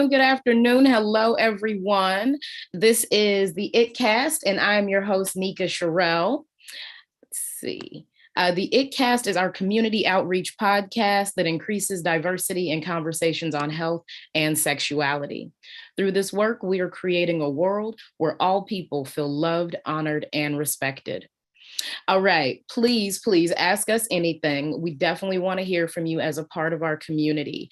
Good afternoon. Hello, everyone. This is the ItCast, and I am your host, Nika Sherelle. Let's see. The ItCast is our community outreach podcast that increases diversity in conversations on health and sexuality. Through this work, we are creating a world where all people feel loved, honored, and respected. All right, please ask us anything. We definitely want to hear from you as a part of our community.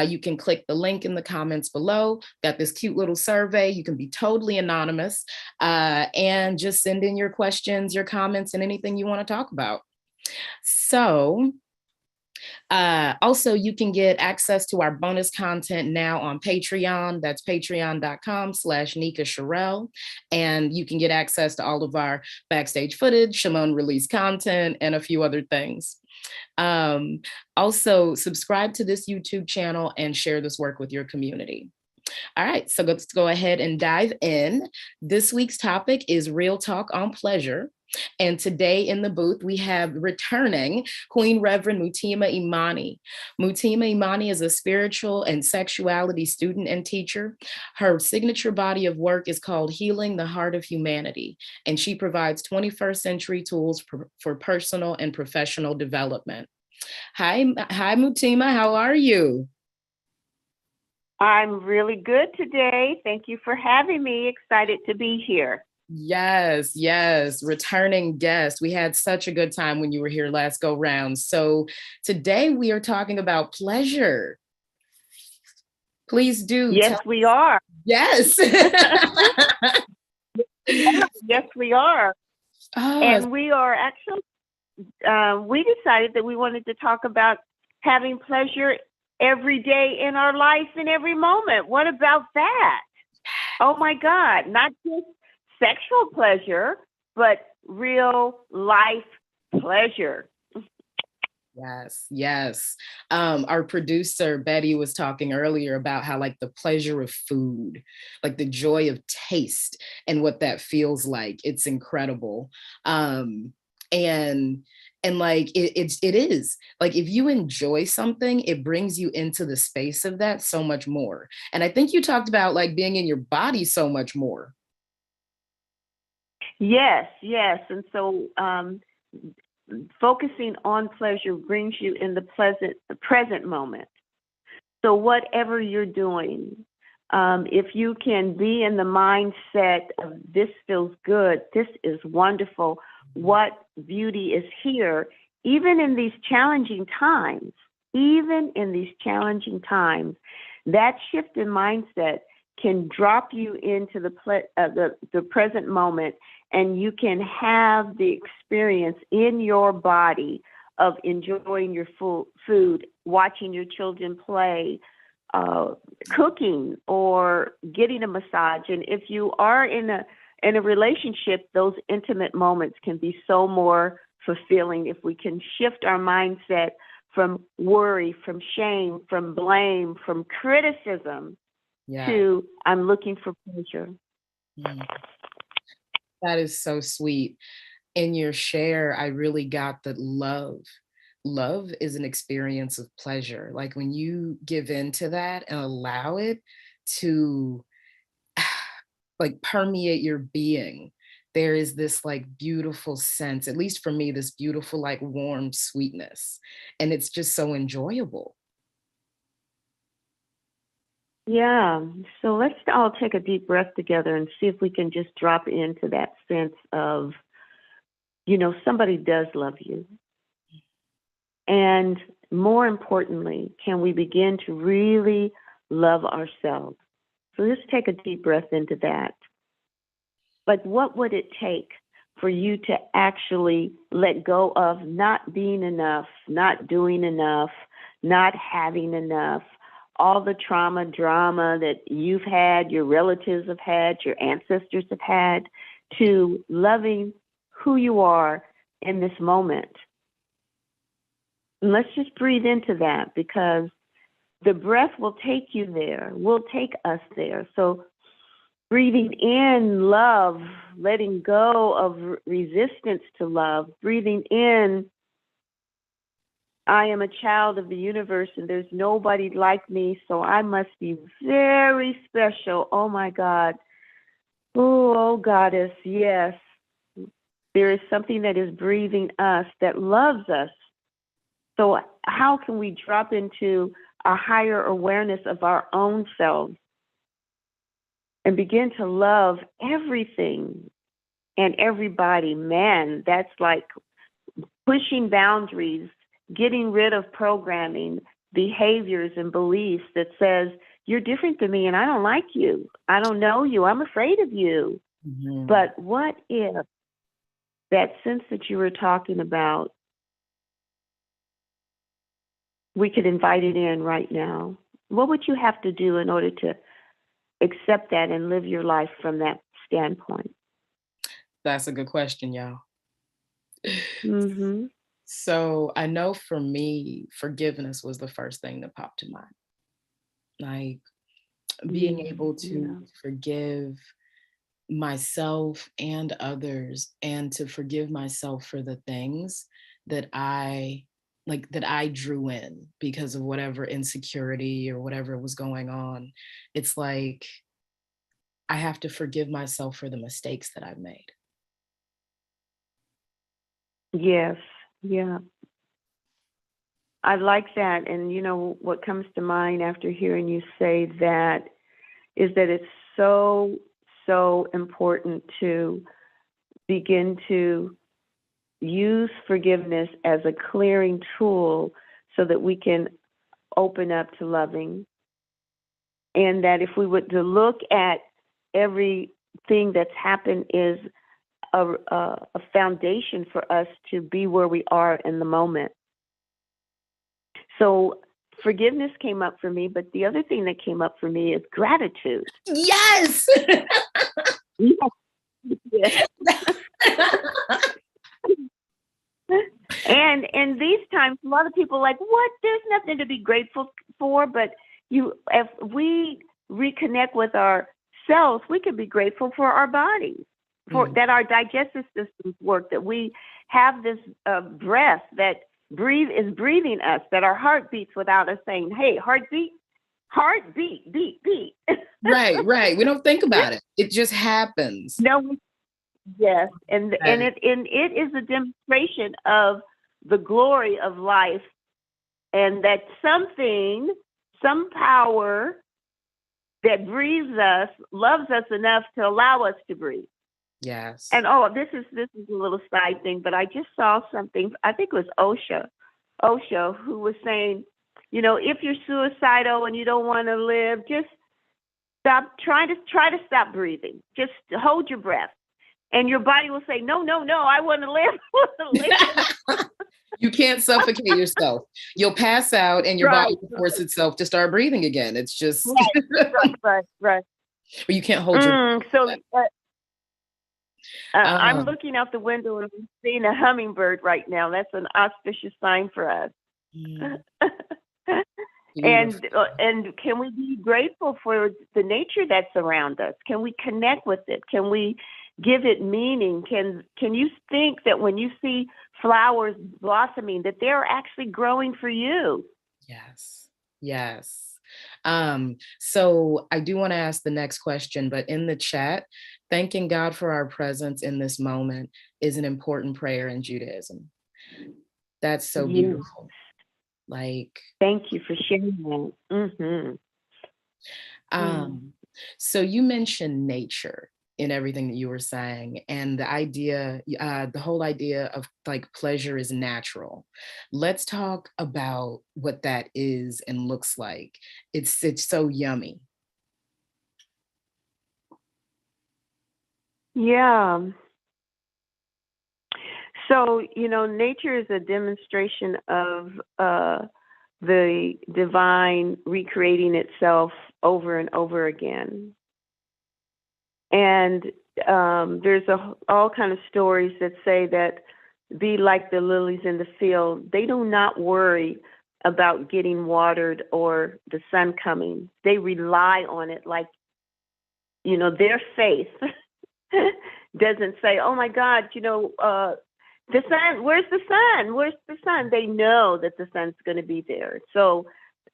You can click the link in the comments below. Got this cute little survey. You can be totally anonymous and just send in your questions, your comments, and anything you want to talk about. So, also, you can get access to our bonus content now on Patreon. That's patreon.com/Nika Sherelle. And you can get access to all of our backstage footage, Shimon released content, and a few other things. Also, subscribe to this YouTube channel and share this work with your community. All right, so let's go ahead and dive in. This week's topic is Real Talk on Pleasure. And today in the booth, we have returning Queen Reverend Mutima Imani. Mutima Imani is a spiritual and sexuality student and teacher. Her signature body of work is called Healing the Heart of Humanity, and she provides 21st century tools for personal and professional development. Hi, Mutima, how are you? I'm really good today. Thank you for having me. Excited to be here. Yes, returning guest. We had such a good time when you were here last go round. So today we are talking about pleasure. Please do. Yes, we are. Yes. Yes, we are. Oh, and we are actually, we decided that we wanted to talk about having pleasure every day in our life in every moment. What about that? Oh my God, not just sexual pleasure, but real life pleasure. Yes. Our producer, Betty, was talking earlier about how like the pleasure of food, like the joy of taste and what that feels like. It's incredible. And like it is like if you enjoy something, it brings you into the space of that so much more. And I think you talked about like being in your body so much more. Yes. And so focusing on pleasure brings you in the present moment. So whatever you're doing, if you can be in the mindset of this feels good, this is wonderful, what beauty is here, even in these challenging times, that shift in mindset can drop you into the present moment, and you can have the experience in your body of enjoying your food, watching your children play, cooking, or getting a massage. And if you are in a relationship, those intimate moments can be so more fulfilling if we can shift our mindset from worry, from shame, from blame, from criticism to I'm looking for pleasure. That is so sweet. In your share, I really got that love is an experience of pleasure. Like when you give in to that and allow it to like permeate your being, there is this like beautiful sense, at least for me, this beautiful like warm sweetness. And it's just so enjoyable. Yeah. So let's all take a deep breath together and see if we can just drop into that sense of, somebody does love you. And more importantly, can we begin to really love ourselves? So let's take a deep breath into that. But what would it take for you to actually let go of not being enough, not doing enough, not having enough, all the trauma, drama that you've had, your relatives have had, your ancestors have had, to loving who you are in this moment? And let's just breathe into that, because the breath will take you there, will take us there. So breathing in love, letting go of resistance to love, breathing in I am a child of the universe and there's nobody like me, so I must be very special. Oh my God. Oh, goddess, yes. There is something that is breathing us, that loves us. So how can we drop into a higher awareness of our own selves and begin to love everything and everybody? Man, that's like pushing boundaries, getting rid of programming, behaviors and beliefs that says, you're different than me and I don't like you. I don't know you. I'm afraid of you. Mm-hmm. But what if that sense that you were talking about, we could invite it in right now? What would you have to do in order to accept that and live your life from that standpoint? That's a good question, y'all. Mm-hmm. So I know for me, forgiveness was the first thing that popped to mind. Like being able to forgive myself and others, and to forgive myself for the things that I drew in because of whatever insecurity or whatever was going on. It's like I have to forgive myself for the mistakes that I've made. Yes. Yeah. I like that. And you know, what comes to mind after hearing you say that is that it's so, so important to begin to use forgiveness as a clearing tool so that we can open up to loving. And that if we were to look at everything that's happened is a foundation for us to be where we are in the moment. So forgiveness came up for me, but the other thing that came up for me is gratitude. Yes. Yes. And in these times, a lot of people are like, what? There's nothing to be grateful for. But if we reconnect with ourselves, we can be grateful for our bodies, for that our digestive systems work, that we have this breath that is breathing us, that our heart beats without us saying, hey, heartbeat, beat. Right. We don't think about it. It just happens. No. Yes, and it is a demonstration of the glory of life, and that some power that breathes us, loves us enough to allow us to breathe. Yes. And this is a little side thing, but I just saw something. I think it was Osho, who was saying, you know, if you're suicidal and you don't want to live, just try to stop breathing. Just hold your breath. And your body will say, no, I want to live. You can't suffocate yourself. You'll pass out and your body will force itself to start breathing again. It's just... Right. But you can't hold your... So I'm looking out the window and seeing a hummingbird right now. That's an auspicious sign for us. And can we be grateful for the nature that's around us? Can we connect with it? Can we give it meaning? Can you think that when you see flowers blossoming, that they're actually growing for you? Yes. So I do want to ask the next question, but in the chat, thanking God for our presence in this moment is an important prayer in Judaism. That's so beautiful. Like, thank you for sharing that. So you mentioned nature in everything that you were saying, and the whole idea of like pleasure is natural. Let's talk about what that is and looks like. It's so yummy. Yeah. So, you know, nature is a demonstration of the divine recreating itself over and over again. And there's all kind of stories that say that be like the lilies in the field. They do not worry about getting watered or the sun coming. They rely on it, like, you know, their faith doesn't say, oh my God, you know, The sun, where's the sun? Where's the sun? They know that the sun's going to be there. So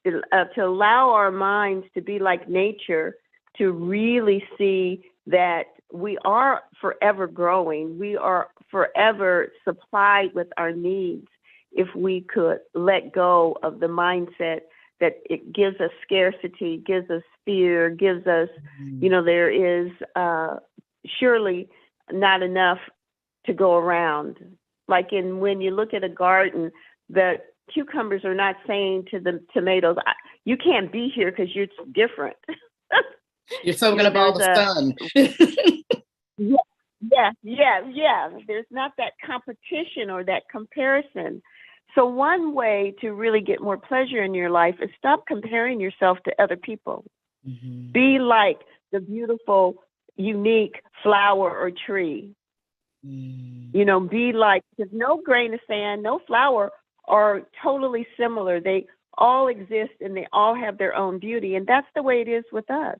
to allow our minds to be like nature, to really see that we are forever growing, we are forever supplied with our needs, if we could let go of the mindset that it gives us scarcity, gives us fear, gives us, there is surely not enough to go around. Like when you look at a garden, the cucumbers are not saying to the tomatoes, you can't be here because you're different. You're soaking up all the sun. Yeah. There's not that competition or that comparison. So one way to really get more pleasure in your life is stop comparing yourself to other people. Mm-hmm. Be like the beautiful, unique flower or tree. Be like, because no grain of sand, no flower are totally similar. They all exist and they all have their own beauty. And that's the way it is with us.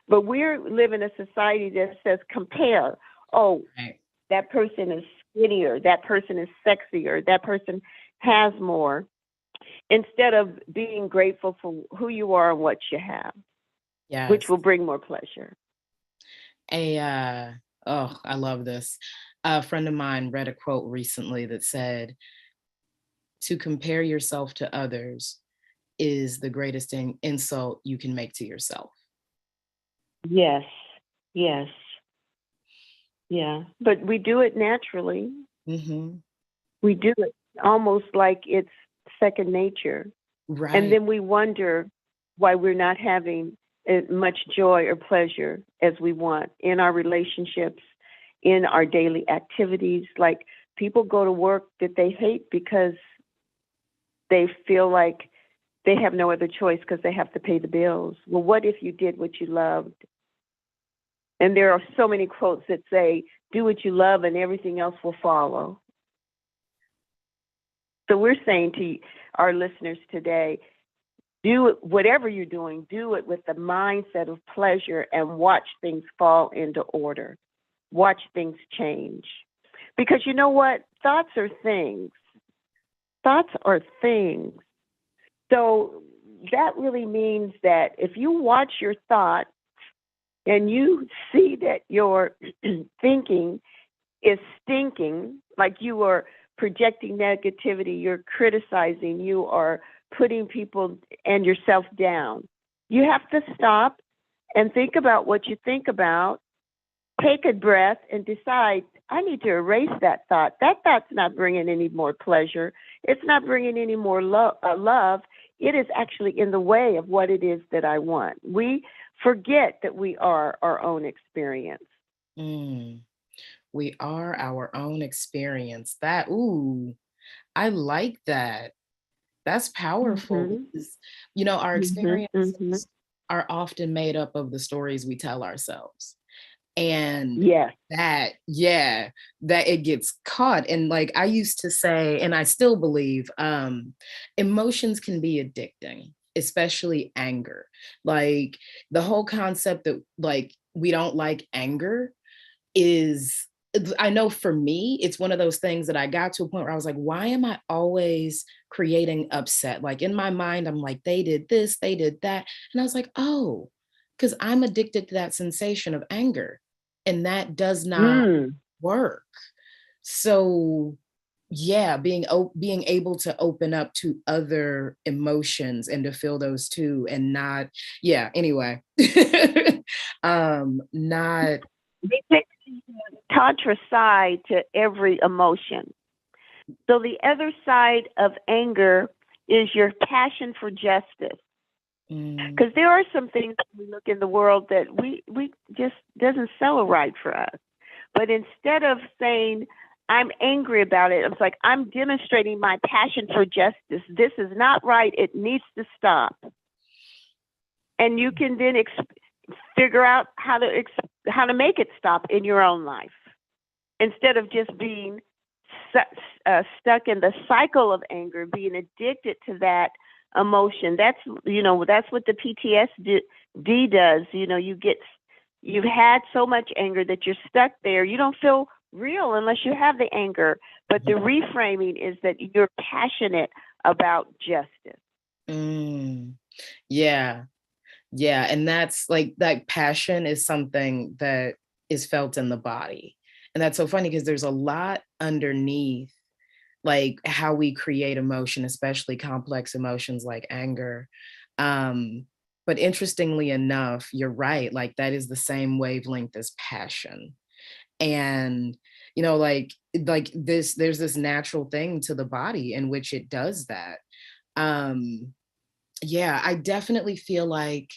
But we're living in a society that says compare. Oh, right. That person is skinnier. That person is sexier. That person has more. Instead of being grateful for who you are and what you have, yes. Which will bring more pleasure. I love this. A friend of mine read a quote recently that said, to compare yourself to others is the greatest insult you can make to yourself. Yes. Yeah, but we do it naturally. Mm-hmm. We do it almost like it's second nature. Right. And then we wonder why we're not having much joy or pleasure as we want in our relationships, in our daily activities. Like people go to work that they hate because they feel like they have no other choice because they have to pay the bills. Well, what if you did what you loved? And there are so many quotes that say, do what you love and everything else will follow. So we're saying to our listeners today, do it, whatever you're doing, do it with the mindset of pleasure and watch things fall into order. Watch things change. Because you know what? Thoughts are things. Thoughts are things. So that really means that if you watch your thoughts and you see that your thinking is stinking, like you are projecting negativity, you're criticizing, you are putting people and yourself down, you have to stop and think about what you think about, take a breath and decide, I need to erase that thought. That thought's not bringing any more pleasure. It's not bringing any more love. It is actually in the way of what it is that I want. We forget that we are our own experience. We are our own experience. I like that. That's powerful. Mm-hmm. Our experiences are often made up of the stories we tell ourselves. And that it gets caught. And like I used to say, and I still believe, emotions can be addicting, especially anger. Like the whole concept that like we don't like anger is, I know for me, it's one of those things that I got to a point where I was like, why am I always creating upset? Like in my mind, I'm like, they did this, they did that. And I was like, oh, because I'm addicted to that sensation of anger. And that does not work. So being able to open up to other emotions and to feel those too, and not, anyway, not. They take Tantra side to every emotion. So the other side of anger is your passion for justice. Because there are some things that we look in the world that we just doesn't settle right for us. But instead of saying, I'm angry about it, it's like, I'm demonstrating my passion for justice. This is not right. It needs to stop. And you can then figure out how to make it stop in your own life, instead of just being stuck in the cycle of anger, being addicted to that emotion. That's what the PTSD does. You've had so much anger that you're stuck there. You don't feel real unless you have the anger. But the reframing is that you're passionate about justice. Yeah. Yeah. And that's like, that passion is something that is felt in the body. And that's so funny because there's a lot underneath like how we create emotion, especially complex emotions like anger. But interestingly enough, you're right, like that is the same wavelength as passion. And like this, there's this natural thing to the body in which it does that. Um, yeah, I definitely feel like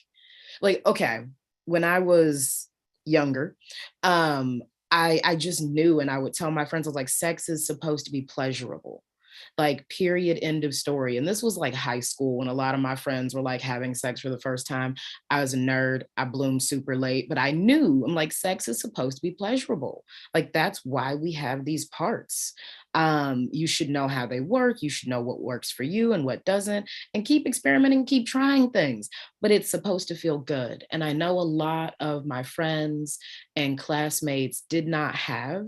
okay, when I was younger, I just knew, and I would tell my friends, I was like, sex is supposed to be pleasurable, like period, end of story. And this was like high school when a lot of my friends were like having sex for the first time. I was a nerd, I bloomed super late, but I knew, I'm like, sex is supposed to be pleasurable. Like that's why we have these parts. You should know how they work, you should know what works for you and what doesn't, and keep experimenting, keep trying things, but it's supposed to feel good. And I know a lot of my friends and classmates did not have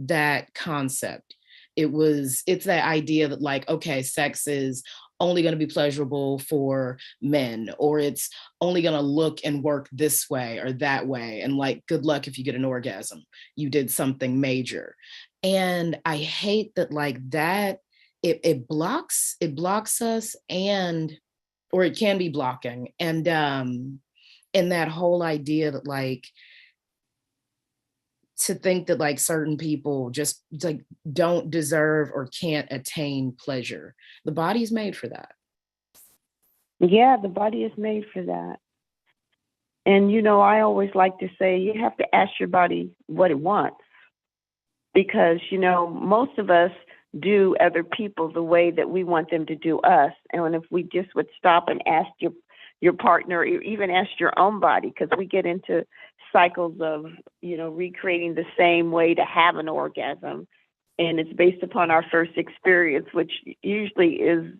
that concept. It's that idea that like, okay, sex is only going to be pleasurable for men, or it's only going to look and work this way or that way, and like, good luck if you get an orgasm, you did something major. And I hate that, like that, it blocks us, and or it can be blocking. And that whole idea that like, to think that like certain people just like don't deserve or can't attain pleasure. The body's made for that. Yeah, the body is made for that. And, I always like to say you have to ask your body what it wants because, most of us do other people the way that we want them to do us. And if we just would stop and ask your partner, or even ask your own body, because we get into cycles of, recreating the same way to have an orgasm. And it's based upon our first experience, which usually is,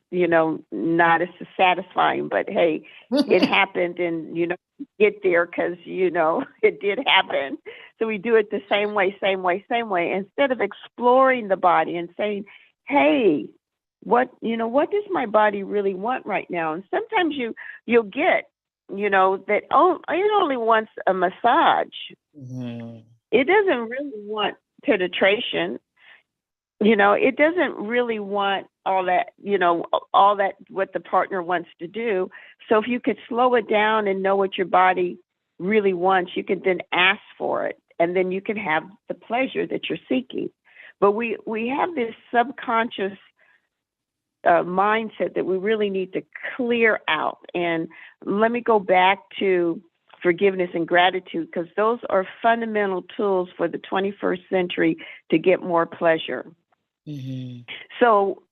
not as satisfying, but hey, it happened and, get there because, it did happen. So we do it the same way, instead of exploring the body and saying, hey, what does my body really want right now? And sometimes you'll get, that it only wants a massage. Mm-hmm. It doesn't really want penetration. It doesn't really want all that what the partner wants to do. So if you could slow it down and know what your body really wants, you can then ask for it, and then you can have the pleasure that you're seeking. But we have this subconscious mindset that we really need to clear out. And let me go back to forgiveness and gratitude, because those are fundamental tools for the 21st century to get more pleasure. Mm-hmm. So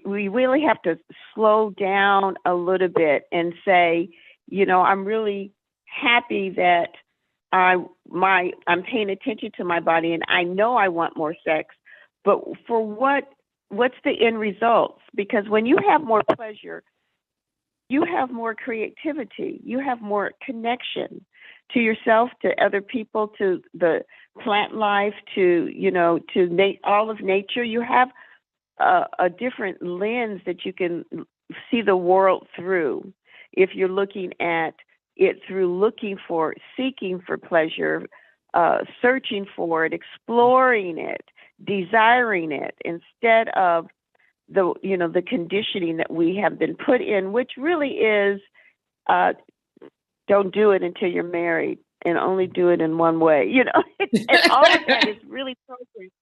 we really have to slow down a little bit and say, I'm really happy that I'm paying attention to my body, and I know I want more sex, but for what's the end results? Because when you have more pleasure, you have more creativity, you have more connection to yourself, to other people, to the plant life, to all of nature. You have a different lens that you can see the world through if you're looking at it through seeking for pleasure, searching for it, exploring it, desiring it, instead of the conditioning that we have been put in, which really is don't do it until you're married and only do it in one way. And all of that is really programmed.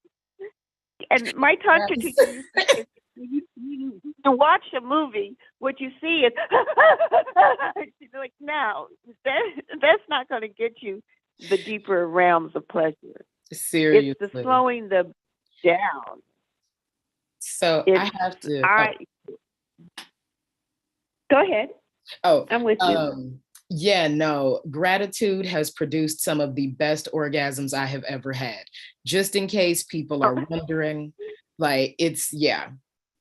And my tantra teacher used to say, you watch a movie, what you see is, she's like, no, that's not going to get you the deeper realms of pleasure. Seriously. It's the slowing them down. So I have to. Go ahead. Oh, I'm with you. Yeah, no, gratitude has produced some of the best orgasms I have ever had. Just in case people are wondering, like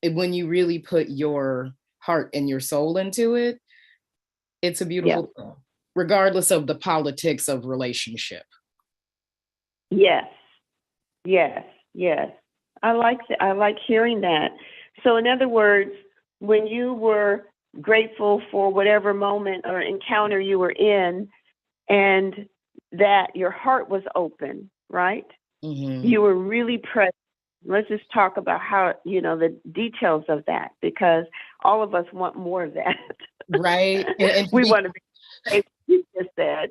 when you really put your heart and your soul into it, it's a beautiful thing, regardless of the politics of relationship. Yes. Yes, yes. I like hearing that. So in other words, when you were grateful for whatever moment or encounter you were in and that your heart was open, right? Mm-hmm. You were really present. Let's just talk about how, the details of that, because all of us want more of that. Right. And to We be want to be, you just said.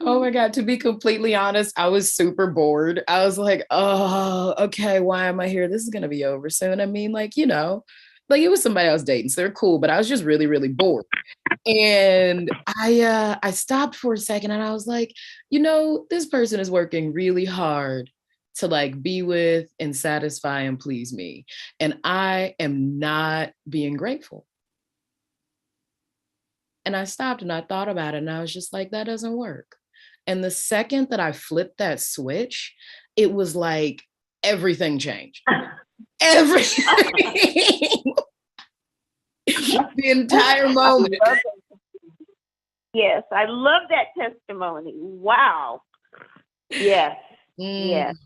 Oh my God, to be completely honest, I was super bored. I was like, oh, okay, why am I here? This is gonna be over soon. I mean, like, like it was somebody I was dating, so they're cool, but I was just really, really bored. And I stopped for a second and I was like, this person is working really hard to like be with and satisfy and please me. And I am not being grateful. And I stopped and I thought about it and I was just like, that doesn't work. And the second that I flipped that switch, it was like everything changed. Everything. The entire moment. Yes, I love that testimony. Wow. Yes, yes,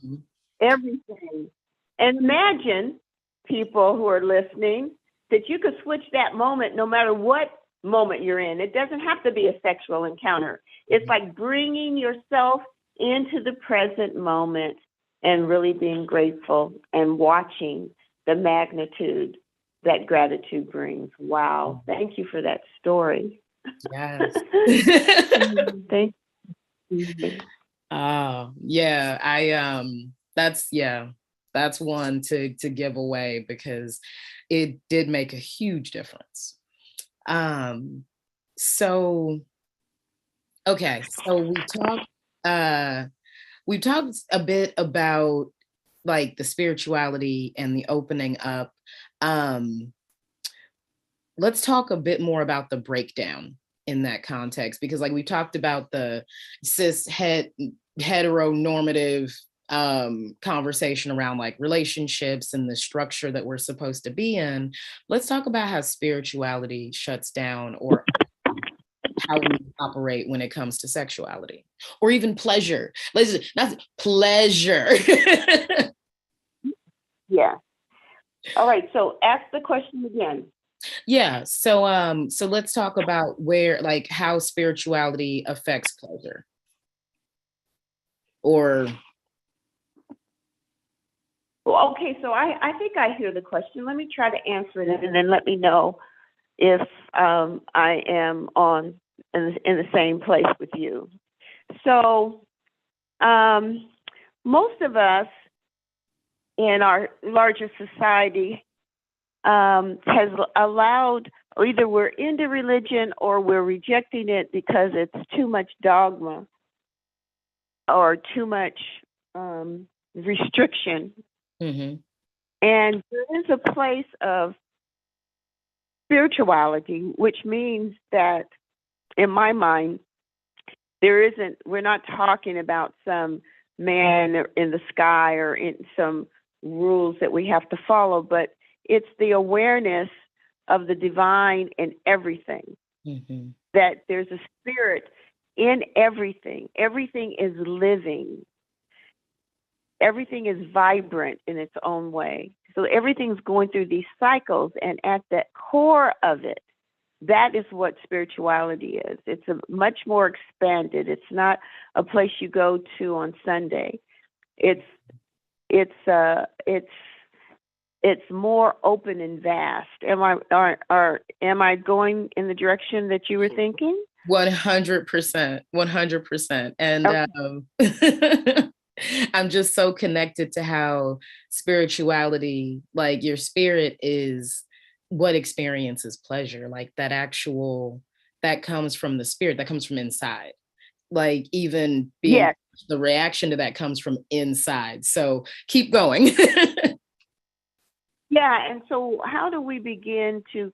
everything. And imagine, people who are listening, that you could switch that moment no matter what moment you're in. It doesn't have to be a sexual encounter. It's like bringing yourself into the present moment and really being grateful and watching the magnitude that gratitude brings. Wow. Thank you for that story. Yes. Thank you. Oh, yeah. That's one to give away because it did make a huge difference. Um, so okay, so we talked a bit about like the spirituality and the opening up. Um, let's talk a bit more about the breakdown in that context, because like we talked about the heteronormative conversation around like relationships and the structure that we're supposed to be in. Let's talk about how spirituality shuts down or how we operate when it comes to sexuality or even pleasure. Listen, not pleasure. Yeah. All right. So ask the question again. Yeah. So let's talk about where like how spirituality affects pleasure or Well, okay. So I think I hear the question. Let me try to answer it, and then let me know if I am in the same place with you. So most of us in our larger society has allowed, or either we're into religion or we're rejecting it because it's too much dogma or too much restriction. mm-hmm. And there is a place of spirituality, which means that, in my mind, we're not talking about some man in the sky or in some rules that we have to follow, but it's the awareness of the divine in everything, Mm-hmm. that there's a spirit in everything. Everything is living. Everything is vibrant in its own way. So everything's going through these cycles, and at the core of it, that is what spirituality is. It's a much more expanded. It's not a place you go to on Sunday. It's more open and vast. Am I going in the direction that you were thinking? 100%, 100%. And I'm just so connected to how spirituality, like your spirit is what experiences pleasure, like that comes from the spirit, that comes from inside. Like even being Yes. the reaction to that comes from inside. So keep going. Yeah, and so how do we begin to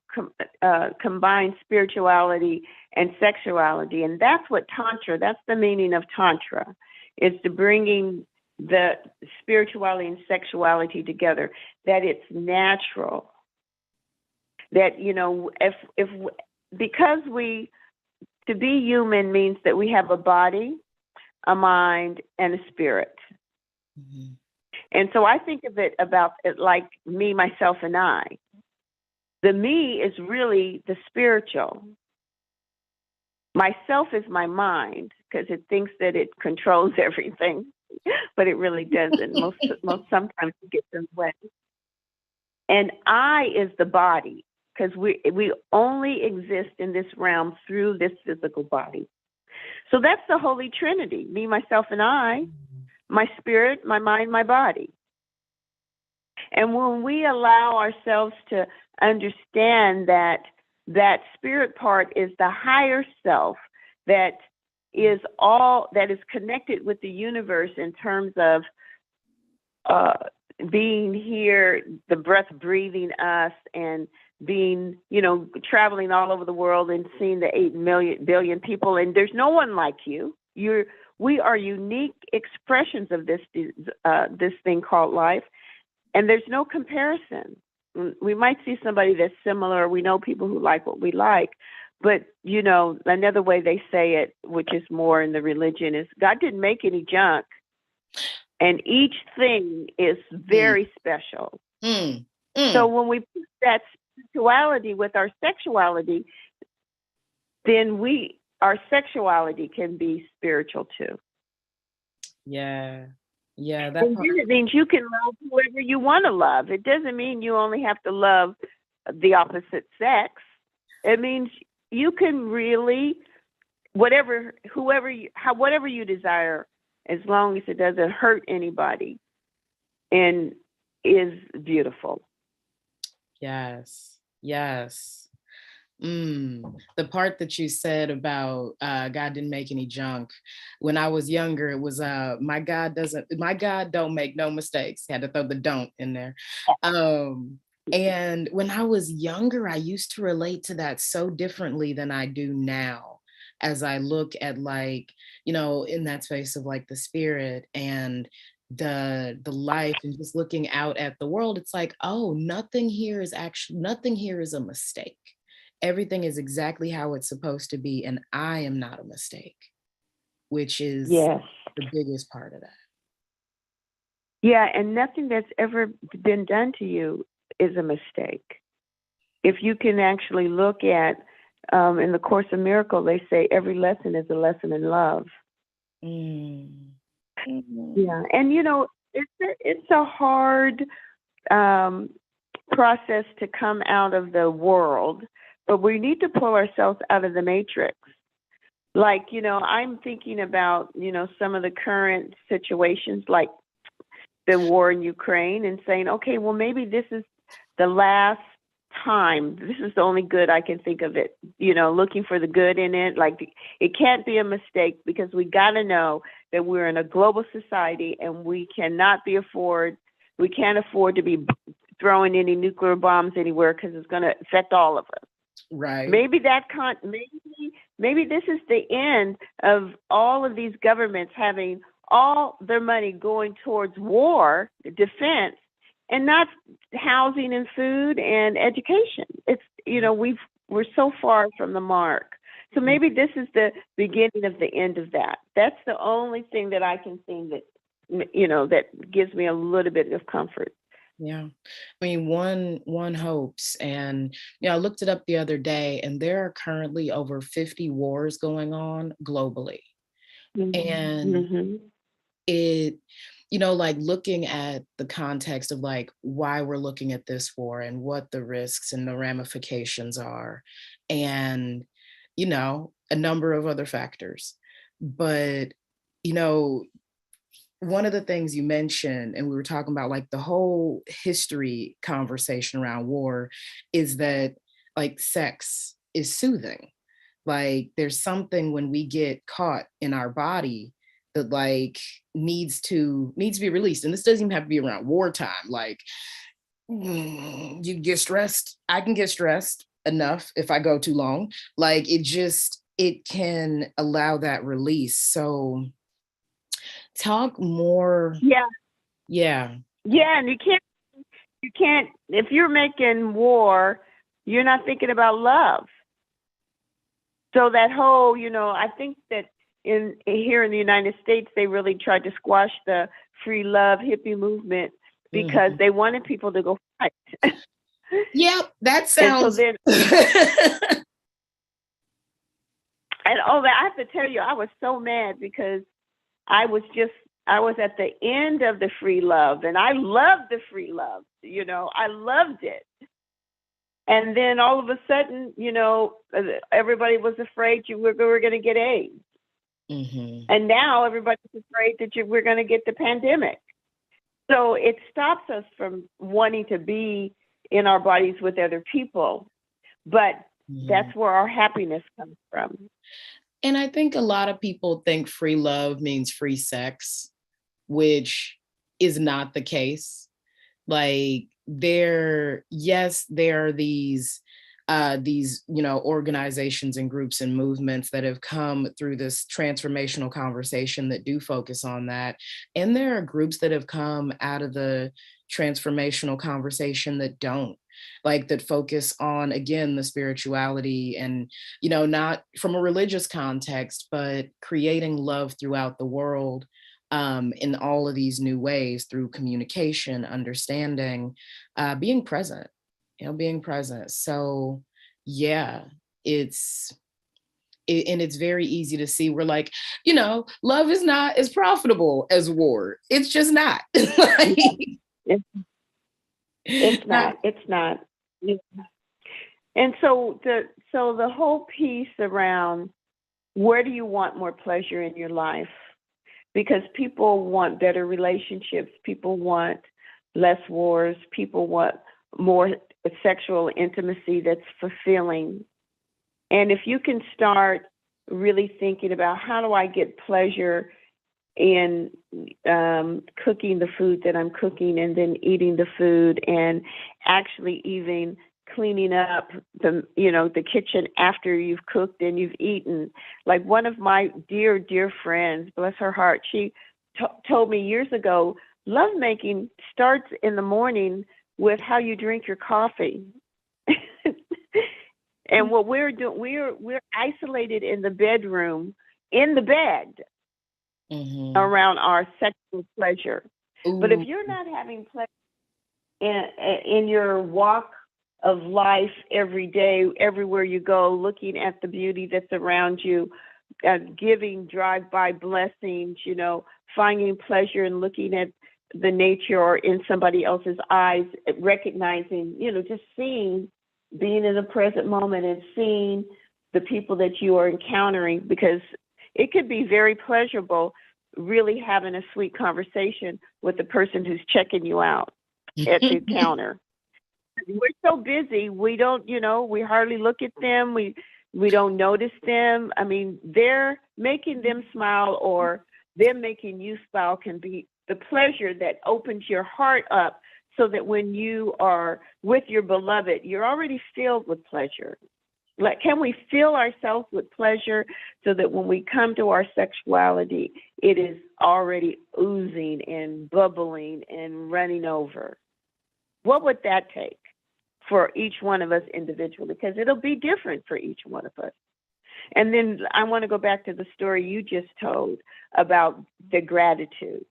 combine spirituality and sexuality? And that's that's the meaning of Tantra, is to bringing the spirituality and sexuality together, that it's natural, that, if because to be human means that we have a body, a mind, and a spirit. Mhm. And so I think of it about it like me, myself, and I. The me is really the spiritual. Myself is my mind because it thinks that it controls everything, but it really doesn't. Most sometimes it gets in the way. And I is the body because we only exist in this realm through this physical body. So that's the Holy Trinity: me, myself, and I, my spirit, my mind, my body. And when we allow ourselves to understand that that spirit part is the higher self that is connected with the universe in terms of being here, the breath breathing us, and being, traveling all over the world and seeing the 8 billion people. And there's no one like you. We are unique expressions of this thing called life. And there's no comparison. We might see somebody that's similar. We know people who like what we like. But, another way they say it, which is more in the religion, is God didn't make any junk. And each thing is very special. So when we put that spirituality with our sexuality, then our sexuality can be spiritual too. Yeah. Yeah. And then it means you can love whoever you want to love. It doesn't mean you only have to love the opposite sex. It means you can really, whatever you desire, as long as it doesn't hurt anybody, and is beautiful. Yes. Yes. The part that you said about God didn't make any junk. When I was younger, it was my God don't make no mistakes. Had to throw the don't in there. And when I was younger, I used to relate to that so differently than I do now, as I look at in that space of like the spirit and the life and just looking out at the world. It's like, oh, nothing here is a mistake. Everything is exactly how it's supposed to be, and I am not a mistake, which is the biggest part of that. Yeah, and nothing that's ever been done to you is a mistake. If you can actually look at, in the Course of Miracles, they say every lesson is a lesson in love. Yeah, and it's a hard process to come out of the world, but we need to pull ourselves out of the matrix. Like, I'm thinking about, some of the current situations, like the war in Ukraine, and saying, okay, well, maybe this is the last time. This is the only good I can think of it, looking for the good in it. Like, it can't be a mistake, because we got to know that we're in a global society, and we can't afford to be throwing any nuclear bombs anywhere, because it's going to affect all of us. Right. Maybe maybe this is the end of all of these governments having all their money going towards war, defense, and not housing and food and education. It's, we're so far from the mark. So maybe this is the beginning of the end of that. That's the only thing that I can see that gives me a little bit of comfort. Yeah. I mean, one hopes, and I looked it up the other day, and there are currently over 50 wars going on globally. And it, like looking at the context of like why we're looking at this war and what the risks and the ramifications are, and a number of other factors. But one of the things you mentioned, and we were talking about like the whole history conversation around war, is that like sex is soothing. Like there's something when we get caught in our body that like needs to be released. And this doesn't even have to be around wartime. Like you get stressed. I can get stressed enough if I go too long. Like it can allow that release. So talk more. Yeah. And you can't, if you're making war, you're not thinking about love. So that whole, I think that here in the United States, they really tried to squash the free love hippie movement because they wanted people to go fight. Yep, that And so sounds. then, and I have to tell you, I was so mad because I was at the end of the free love, and I loved the free love. I loved it. And then all of a sudden, everybody was afraid we were going to get AIDS. And now everybody's afraid that we're going to get the pandemic. So it stops us from wanting to be in our bodies with other people. But that's where our happiness comes from. And I think a lot of people think free love means free sex, which is not the case. Like there are these organizations and groups and movements that have come through this transformational conversation that do focus on that. And there are groups that have come out of the transformational conversation that don't, like that focus on, again, the spirituality and, not from a religious context, but creating love throughout the world in all of these new ways through communication, understanding, being present. So yeah, it's very easy to see. We're like, love is not as profitable as war. It's just not. It's not. And so the whole piece around where do you want more pleasure in your life? Because people want better relationships, people want less wars, people want more sexual intimacy that's fulfilling. And if you can start really thinking about how do I get pleasure in cooking the food that I'm cooking and then eating the food and actually even cleaning up the kitchen after you've cooked and you've eaten. Like one of my dear friends, bless her heart, she told me years ago, lovemaking starts in the morning with how you drink your coffee. And what we're doing, we're isolated in the bedroom, in the bed, around our sexual pleasure. Ooh. But if you're not having pleasure in your walk of life every day, everywhere you go, looking at the beauty that's around you, giving drive-by blessings, finding pleasure in looking at the nature or in somebody else's eyes, recognizing, just seeing, being in the present moment and seeing the people that you are encountering, because it could be very pleasurable really having a sweet conversation with the person who's checking you out at the counter. We're so busy, we don't, we hardly look at them. We don't notice them. I mean, they're making them smile or them making you smile can be the pleasure that opens your heart up so that when you are with your beloved, you're already filled with pleasure. Like, can we fill ourselves with pleasure so that when we come to our sexuality, it is already oozing and bubbling and running over? What would that take for each one of us individually? Because it'll be different for each one of us. And then I want to go back to the story you just told about the gratitude.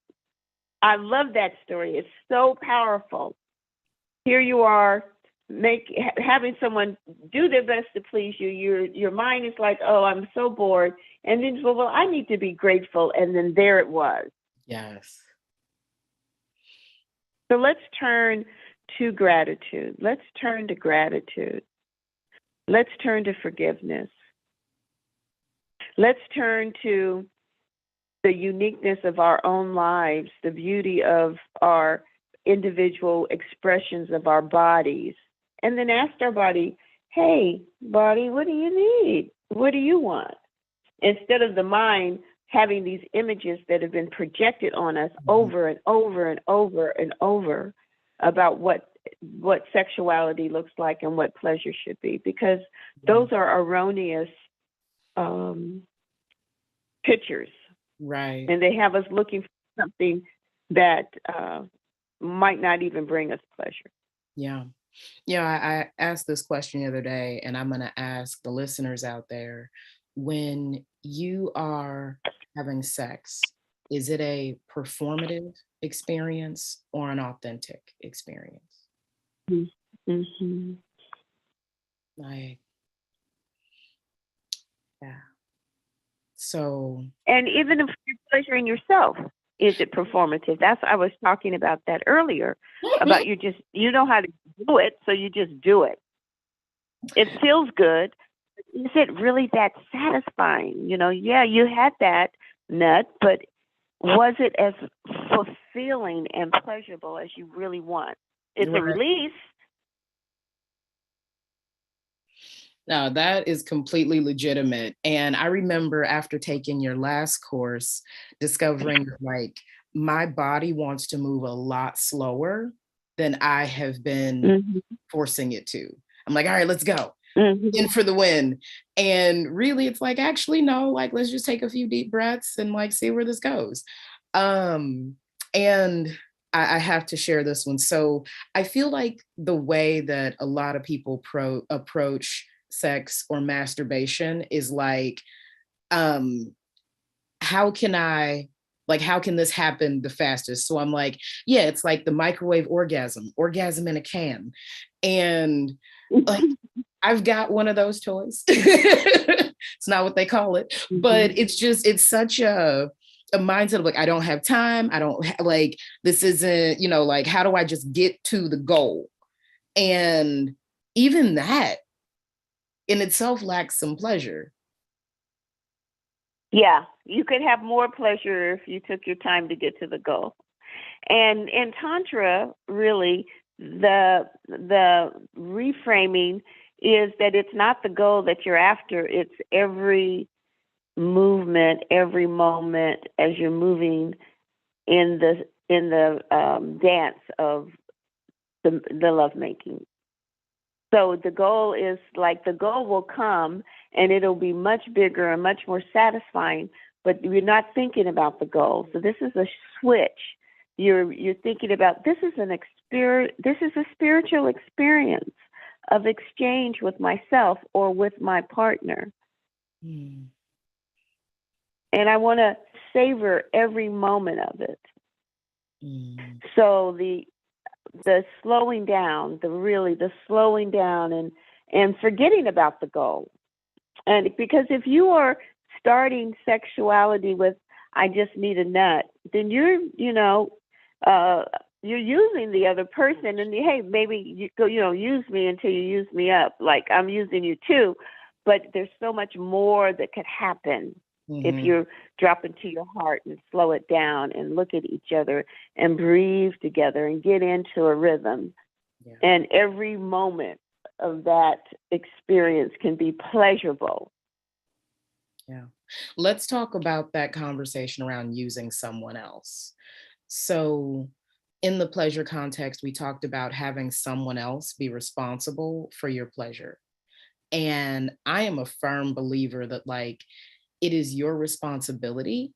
I love that story. It's so powerful. Here you are, having someone do their best to please you. Your mind is like, oh, I'm so bored. And then, well, I need to be grateful. And then there it was. Yes. So let's turn to gratitude. Let's turn to gratitude. Let's turn to forgiveness. Let's turn to the uniqueness of our own lives, the beauty of our individual expressions of our bodies, and then ask our body, hey, body, what do you need? What do you want? Instead of the mind having these images that have been projected on us over and over and over and over about what sexuality looks like and what pleasure should be, because those are erroneous pictures. Right. And they have us looking for something that might not even bring us pleasure. Yeah. I asked this question the other day, and I'm going to ask the listeners out there, when you are having sex, is it a performative experience or an authentic experience? Mm-hmm. Like, yeah. So, And even if you're pleasuring yourself, is it performative? That's I was talking about that earlier, about you know how to do it, so you just do it. It feels good. Is it really that satisfying? Yeah, you had that nut, but was it as fulfilling and pleasurable as you really want? It's a right. release. No, that is completely legitimate. And I remember after taking your last course, discovering like my body wants to move a lot slower than I have been Mm-hmm. forcing it to. I'm like, all right, let's go. Mm-hmm. In for the win. And really it's like, actually, no, like let's just take a few deep breaths and like see where this goes. And I have to share this one. So I feel like the way that a lot of people approach sex or masturbation is like, um, how can this happen the fastest? So I'm like, yeah, it's like the microwave orgasm in a can. And like, I've got one of those toys. It's not what they call it, but it's such a mindset of like, I don't have time. I don't like, this isn't, like, how do I just get to the goal? And even that in itself lacks some pleasure. Yeah, you could have more pleasure if you took your time to get to the goal. And in Tantra, really, the reframing is that it's not the goal that you're after, it's every movement, every moment as you're moving in the dance of the lovemaking. So the goal is like the goal will come and it'll be much bigger and much more satisfying, but you're not thinking about the goal. So this is a switch. You're thinking about this is a spiritual experience of exchange with myself or with my partner. Mm. And I want to savor every moment of it. Mm. So the slowing down, the slowing down and forgetting about the goal. And because if you are starting sexuality with I just need a nut, then you're using the other person, and hey, maybe you go, use me until you use me up. Like I'm using you too, but there's so much more that could happen if you drop into your heart and slow it down and look at each other and breathe together and get into a rhythm. Yeah. And every moment of that experience can be pleasurable. Yeah. Let's talk about that conversation around using someone else. So in the pleasure context, we talked about having someone else be responsible for your pleasure. And I am a firm believer that like it is your responsibility,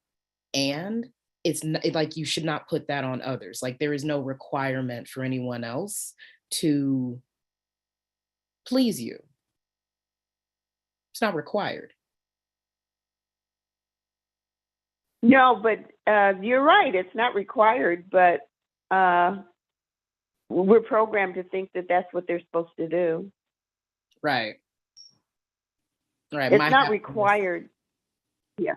and it's not, like you should not put that on others. Like there is no requirement for anyone else to please you. It's not required. No, but you're right. It's not required, but we're programmed to think that that's what they're supposed to do. Right. Right. It's not required. Yeah.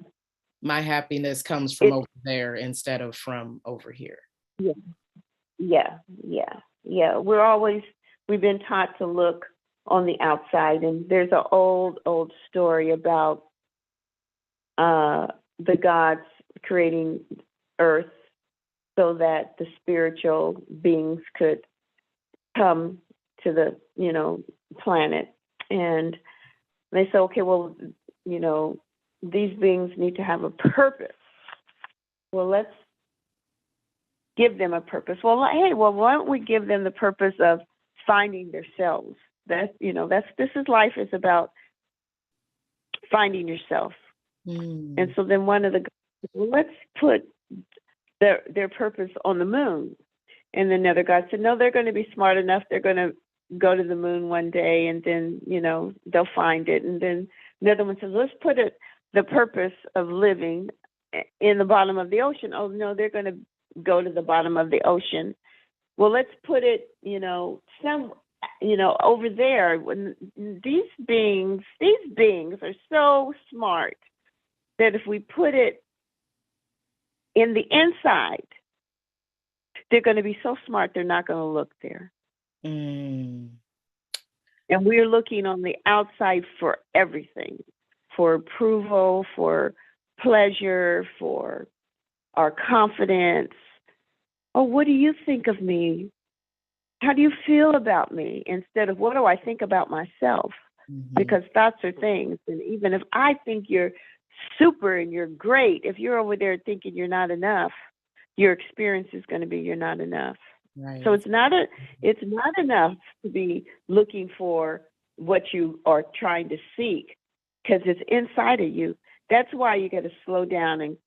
My happiness comes from over there instead of from over here. Yeah. Yeah. Yeah. Yeah. We've been taught to look on the outside, and there's an old story about the gods creating Earth so that the spiritual beings could come to the, planet. And they say, okay, well, these beings need to have a purpose. Well, let's give them a purpose. Well, hey, why don't we give them the purpose of finding themselves? This is life is about finding yourself. And so then one of the gods, well, let's put their purpose on the moon. And then another god said, no, they're going to be smart enough. They're going to go to the moon one day, and then, they'll find it. And then The other one says, let's put it, the purpose of living in the bottom of the ocean. Oh, no, they're going to go to the bottom of the ocean. Well, let's put it, over there. When these beings are so smart that if we put it in the inside, they're going to be so smart, they're not going to look there. Mm. And we're looking on the outside for everything, for approval, for pleasure, for our confidence. Oh, what do you think of me? How do you feel about me? Instead of what do I think about myself? Mm-hmm. Because thoughts are things. And even if I think you're super and you're great, if you're over there thinking you're not enough, your experience is going to be you're not enough. Right. So it's not enough to be looking for what you are trying to seek, because it's inside of you. That's why you got to slow down and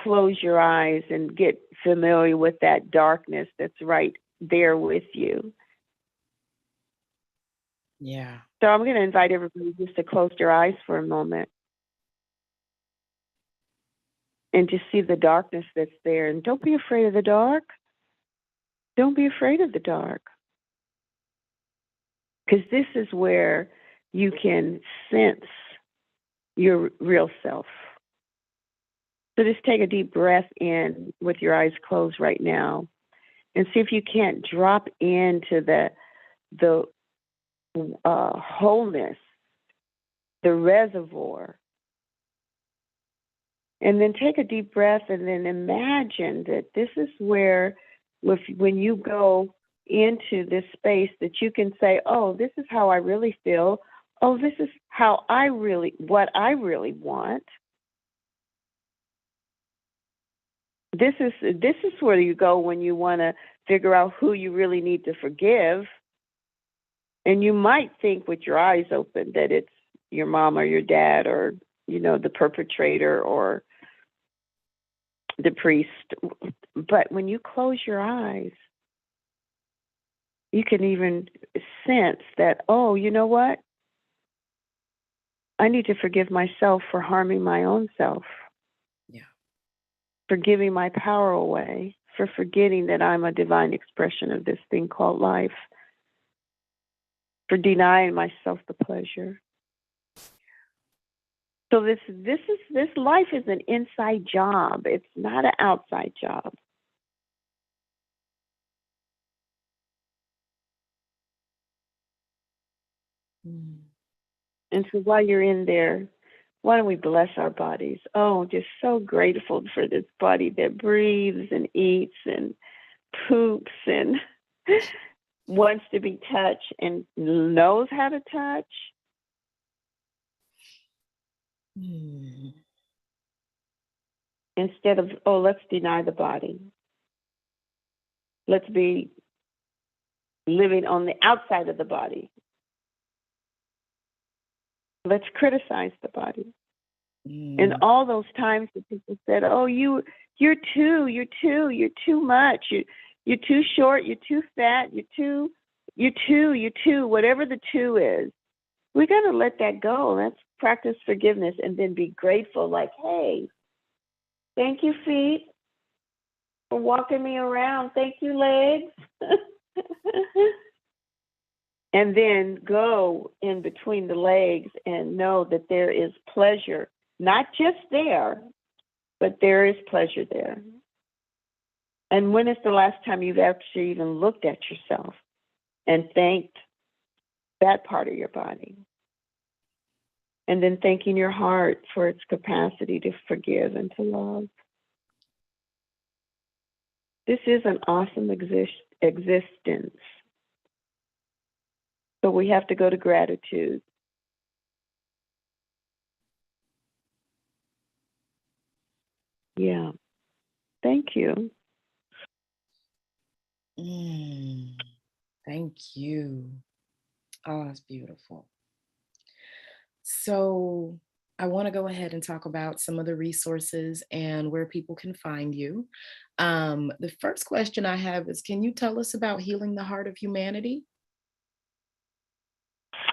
close your eyes and get familiar with that darkness that's right there with you. Yeah. So I'm going to invite everybody just to close your eyes for a moment and just see the darkness that's there. And don't be afraid of the dark. Don't be afraid of the dark. Because this is where you can sense your real self. So just take a deep breath in with your eyes closed right now and see if you can't drop into the wholeness, the reservoir. And then take a deep breath and then imagine that this is where, when you go into this space, that you can say, oh, this is how I really feel. Oh, this is what I really want. This is where you go when you want to figure out who you really need to forgive. And you might think with your eyes open that it's your mom or your dad or, the perpetrator or the priest. But when you close your eyes, you can even sense that, oh, you know what? I need to forgive myself for harming my own self. Yeah. For giving my power away, for forgetting that I'm a divine expression of this thing called life, for denying myself the pleasure. So this life is an inside job. It's not an outside job. Mm. And so while you're in there, why don't we bless our bodies? Oh, just so grateful for this body that breathes and eats and poops and wants to be touched and knows how to touch. Mm. Instead of, oh, let's deny the body. Let's be living on the outside of the body. Let's criticize the body. Mm. And all those times that people said, oh, you're too much. You're too short, you're too fat, you're too, whatever the two is. We got to let that go. Let's practice forgiveness and then be grateful, like, hey, thank you, feet, for walking me around. Thank you, legs. And then go in between the legs and know that there is pleasure, not just there, but there is pleasure there. And when is the last time you've actually even looked at yourself and thanked that part of your body? And then thanking your heart for its capacity to forgive and to love. This is an awesome existence. So we have to go to gratitude. Yeah. Thank you. Thank you. Oh, that's beautiful. So I want to go ahead and talk about some of the resources and where people can find you. The first question I have is, can you tell us about Healing the Heart of Humanity?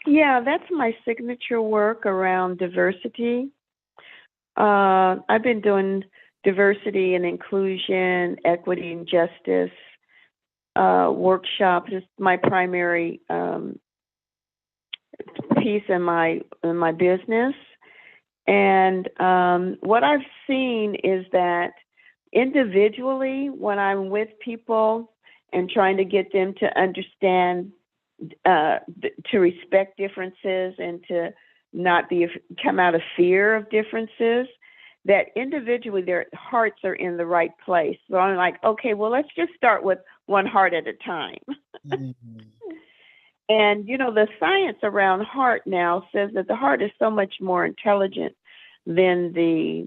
Yeah, that's my signature work around diversity. I've been doing diversity and inclusion, equity and justice workshops. It's my primary piece in my business. And what I've seen is that individually, when I'm with people and trying to get them to understand, to respect differences and to not come out of fear of differences, that individually their hearts are in the right place. So I'm like, okay, well, let's just start with one heart at a time. Mm-hmm. And, the science around heart now says that the heart is so much more intelligent than the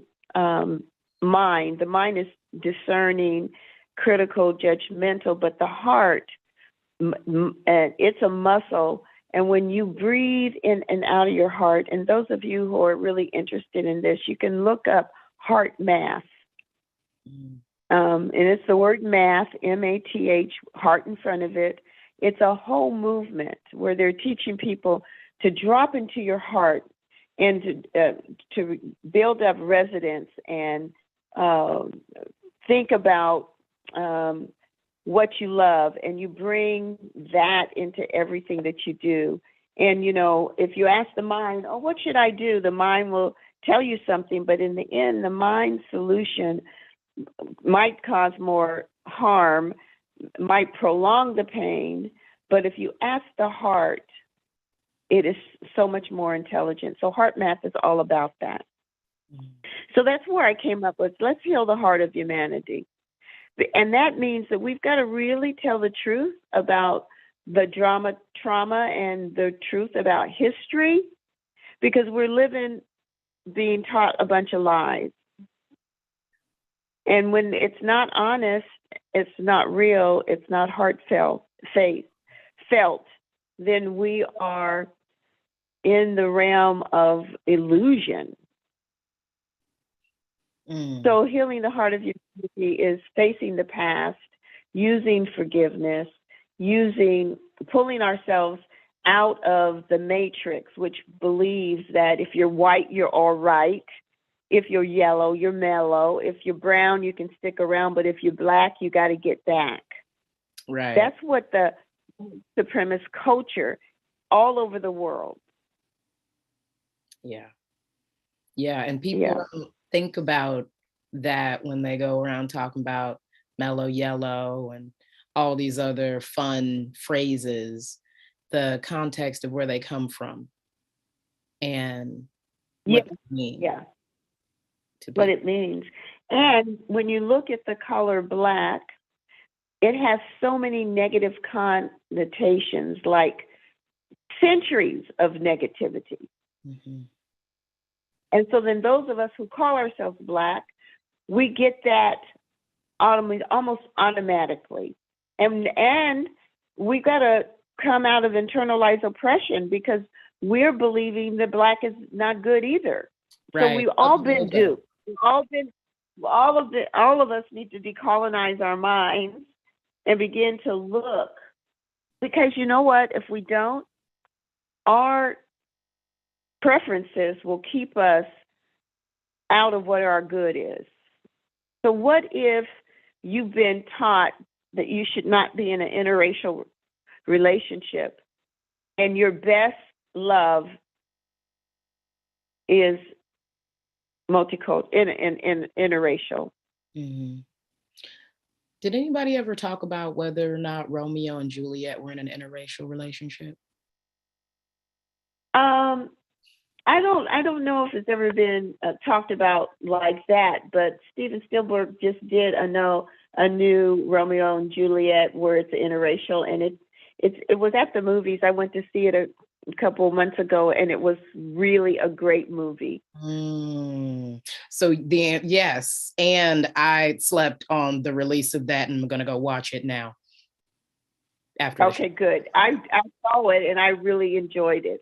mind. The mind is discerning, critical, judgmental, but the heart, it's a muscle. And when you breathe in and out of your heart, and those of you who are really interested in this, you can look up heart math. And it's the word math, M-A-T-H, heart in front of it. It's a whole movement where they're teaching people to drop into your heart and to build up resonance and think about what you love, and you bring that into everything that you do. And, if you ask the mind, oh, what should I do? The mind will tell you something, but in the end, the mind's solution might cause more harm, might prolong the pain, but if you ask the heart, it is so much more intelligent. So heart math is all about that. Mm-hmm. So that's where I came up with, let's heal the heart of humanity. And that means that we've got to really tell the truth about the trauma, and the truth about history, because we're being taught a bunch of lies. And when it's not honest, it's not real, it's not heartfelt, felt, then we are in the realm of illusion. So healing the heart of humanity is facing the past, using forgiveness, pulling ourselves out of the matrix, which believes that if you're white, you're all right. If you're yellow, you're mellow. If you're brown, you can stick around. But if you're black, you got to get back. Right. That's what the supremacist culture all over the world. Yeah. Yeah. And people don't think about that when they go around talking about mellow yellow and all these other fun phrases, the context of where they come from and what it means. Yeah. What it means. And when you look at the color black, it has so many negative connotations, like centuries of negativity. Mm-hmm. And so then those of us who call ourselves black, we get that almost automatically. And we got to come out of internalized oppression, because we're believing that black is not good either. Right. So we've all been duped. All of us need to decolonize our minds and begin to look, because you know what? If we don't, our preferences will keep us out of what our good is. So what if you've been taught that you should not be in an interracial relationship, and your best love is multicultural, interracial? Mm-hmm. Did anybody ever talk about whether or not Romeo and Juliet were in an interracial relationship? I don't know if it's ever been talked about like that, but Steven Spielberg just did a new Romeo and Juliet where it's interracial, and it was at the movies. I went to see it a couple of months ago, and it was really a great movie. So yes, and I slept on the release of that, and I'm going to go watch it now. Okay, good. I saw it, and I really enjoyed it.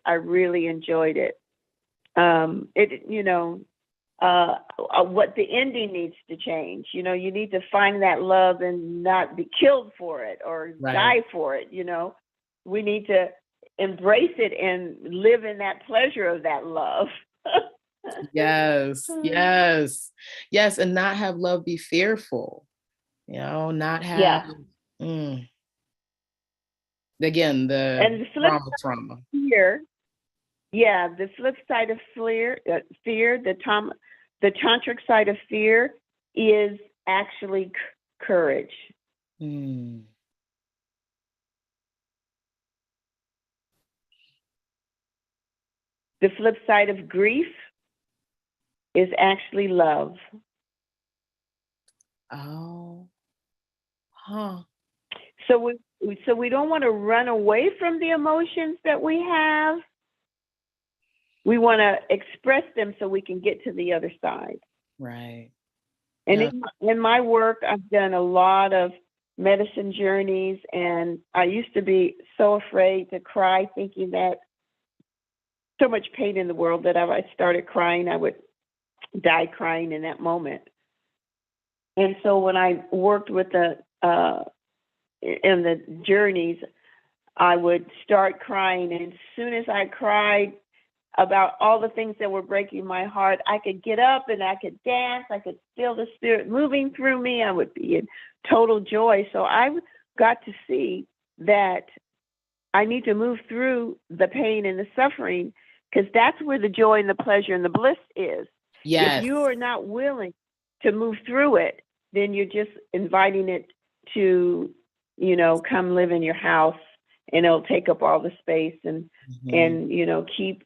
What the ending needs to change. You need to find that love and not be killed for it or die for it. We need to embrace it and live in that pleasure of that love. Yes, yes, yes, and not have love be fearful, not have, Yeah. mm, again, the And the flip trauma. fear, yeah, the flip side of fear, the tantric side of fear is actually courage. Mm. The flip side of grief is actually love. Oh, huh. So we don't want to run away from the emotions that we have. We want to express them so we can get to the other side. Right. And Yeah. in my work, I've done a lot of medicine journeys, and I used to be so afraid to cry, thinking that so much pain in the world that if I started crying, I would die crying in that moment. And so when I worked with in the journeys, I would start crying, and as soon as I cried about all the things that were breaking my heart, I could get up and I could dance. I could feel the spirit moving through me. I would be in total joy. So I got to see that I need to move through the pain and the suffering, because that's where the joy and the pleasure and the bliss is. Yes. If you are not willing to move through it, then you're just inviting it to, come live in your house, and it'll take up all the space and keep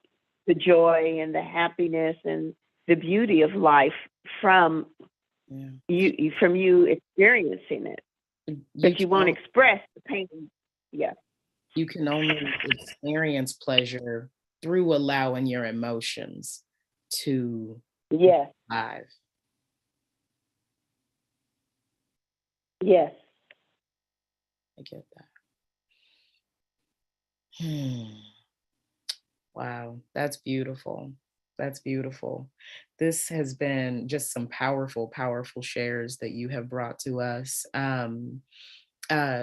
the joy and the happiness and the beauty of life from you experiencing it, because you won't express the pain. Yeah. You can only experience pleasure through allowing your emotions to live. Yes. I get that. Wow, that's beautiful. That's beautiful. This has been just some powerful, powerful shares that you have brought to us.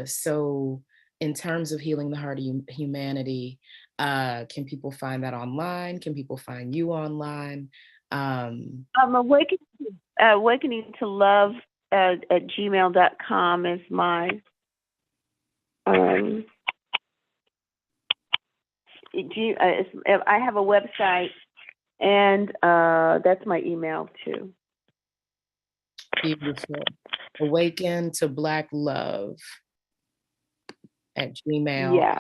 So in terms of healing the heart of humanity, can people find that online? Can people find you online? Awakening to love at gmail.com is my I have a website, and that's my email too. Beautiful. Awaken to Black Love at Gmail. Yeah.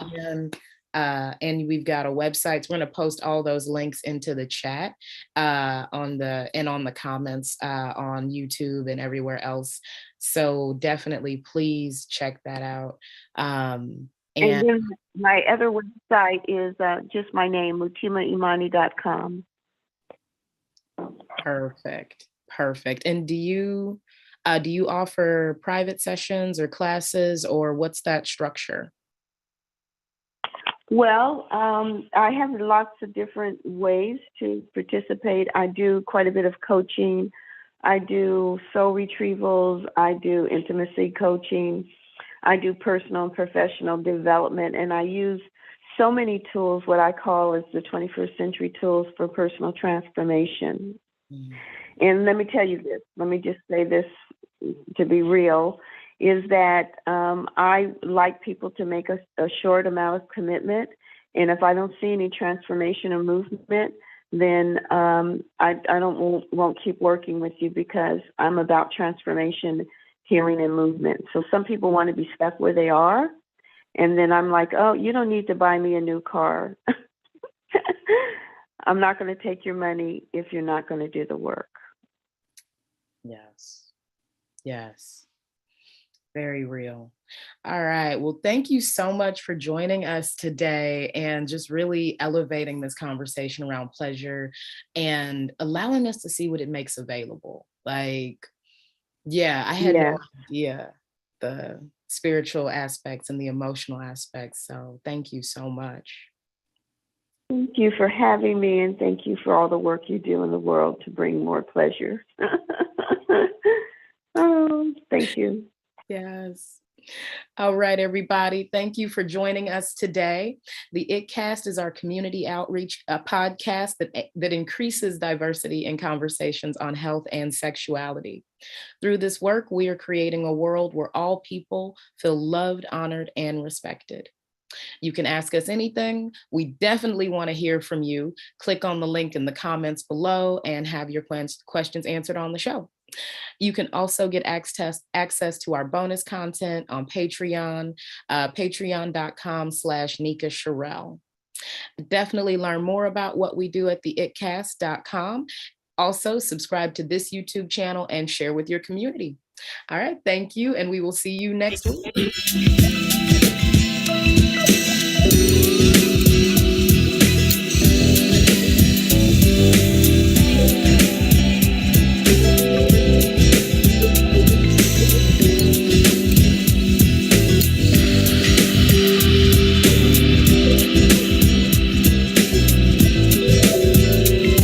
And we've got a website. So we're going to post all those links into the chat on the comments on YouTube and everywhere else. So definitely, please check that out. And then my other website is just my name, MutimaImani.com. Perfect. And do you offer private sessions or classes, or what's that structure? Well, I have lots of different ways to participate. I do quite a bit of coaching. I do soul retrievals. I do intimacy coaching. I do personal and professional development. And I use so many tools, what I call is the 21st century tools for personal transformation. Mm-hmm. And let me tell you this. Let me just say this to be real, is that I like people to make a short amount of commitment. And if I don't see any transformation or movement, then I won't keep working with you, because I'm about transformation, healing, and movement. So some people want to be stuck where they are. And then I'm like, oh, you don't need to buy me a new car. I'm not going to take your money if you're not going to do the work. Yes. Very real. All right. Well, thank you so much for joining us today and just really elevating this conversation around pleasure and allowing us to see what it makes available. I had no idea the spiritual aspects and the emotional aspects. So thank you so much. Thank you for having me, and thank you for all the work you do in the world to bring more pleasure. Oh, thank you. Yes. All right, everybody. Thank you for joining us today. The ItCast is our community outreach podcast that increases diversity in conversations on health and sexuality. Through this work, we are creating a world where all people feel loved, honored, and respected. You can ask us anything. We definitely want to hear from you. Click on the link in the comments below and have your questions answered on the show. You can also get access to our bonus content on Patreon, patreon.com/Nika Sherelle. Definitely learn more about what we do at theitcast.com. Also, subscribe to this YouTube channel and share with your community. All right, thank you, and we will see you next week.